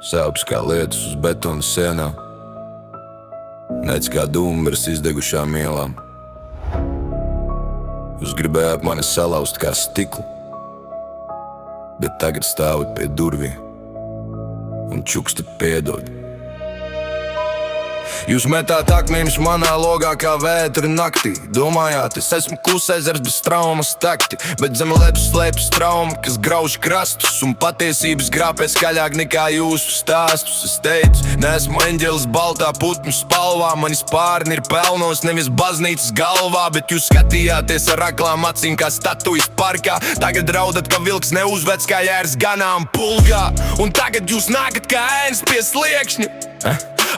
Sāpes kā lietas uz betona sienām, nec kā dūmbras izdegušām ielām. Jūs gribējāt mani salauzt kā stiklu, bet tagad stāvat pie durvīm un čukstat piedod. Jūs metāt akmeņus manā logā kā vētra naktī. Domājāt, es esmu klusezers bez traumas takti, bet zem ledus slēpjas trauma, kas grauž krastus un patiesības grāpē skaļāk nekā jūsu stāstus. Es teicu, neesmu eņģelis baltā putnu spalvā, mani spārni ir pelnos nevis baznīcas galvā, bet jūs skatījāties ar aklām acīm kā statujas parkā. Tagad raudat, ka vilks neuzvec kā jērs ganām pulgā, un tagad jūs nākat kā ēns pie sliekšņa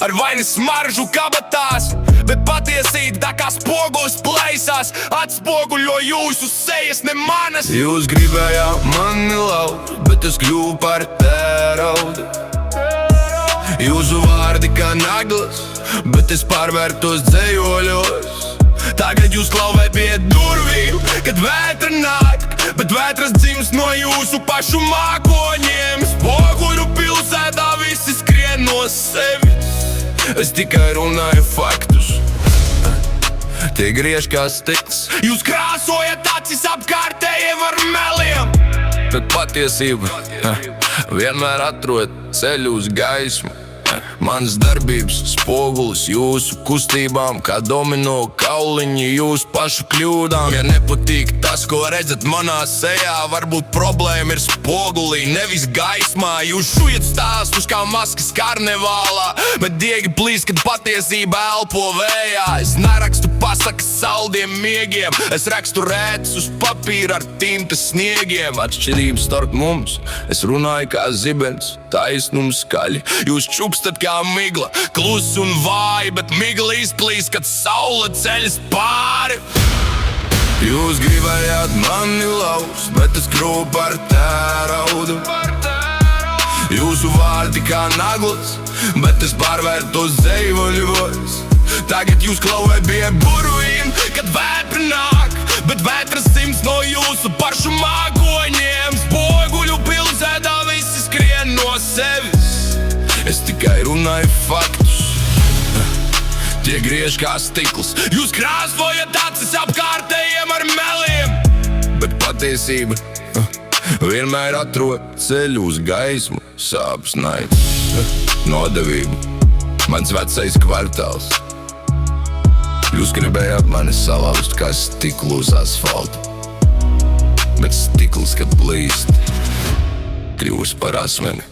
ar vainas smaržu kabatās, bet patiesība tā kā spogulis plaisās, atspoguļo jūsu sejas, ne manas. Jūs gribējāt mani lauzt, bet es kļuvu par tēraudu. Jūsu vārdi kā naglas, bet es pārvērtos dzējoļos. Tagad jūs klauvē pie durvīm, kad vētra nāk, bet vētras dzims no jūsu pašu mākoņiem. Spoguļu pilsētā visi skrien no sevis, es tikai runāju faktus, tie griež kā stikls. Jūs krāsojat acis apkārtējiem ar meliem, bet patiesība vienmēr atrod ceļu uz gaismu. Mans darbības spogulis jūsu kustībām, kā domino kauliņi jūsu pašu kļūdām. Ja nepatīk tas, ko redzat manā sejā, varbūt problēma ir spogulī, nevis gaismā. Jūs šujat stāstus kā maskas karnevālā, bet diegi plīst, kad patiesība elpo vējā. Es nerakstu pasakas saldiem miegiem, es rakstu rētas uz papīra ar tintas sniegiem. Atšķirības starp mums, es runāju kā zibens, taisnums skaļi. Jūs čukstat kā migla, klus un vāji, bet migla izplīst, kad saule ceļas pāri. Jūs gribējāt mani lauzt, bet es kļuvu par tēraudu. Jūsu vārdi kā naglas, bet es pārvērtos dzējoļos. Tagad jūs klauvē pie burvīm, kad vētra nāk, bet vētras sims no jūsu pašu mākoņiem. Spoguļu pilsētā visi skrien no sevis, es tikai runāju faktus, tie griež kā stikls. Jūs krāsojat acis apkārtējiem ar meliem, bet patiesība vienmēr atrod ceļu uz gaismu. Sāpes, naids, nodevība, mans vecais kvartāls. Jūs gribējāt mani salauzt kā stiklu uz asfalta, bet stikls, kad plīst, kļūst par asmeni.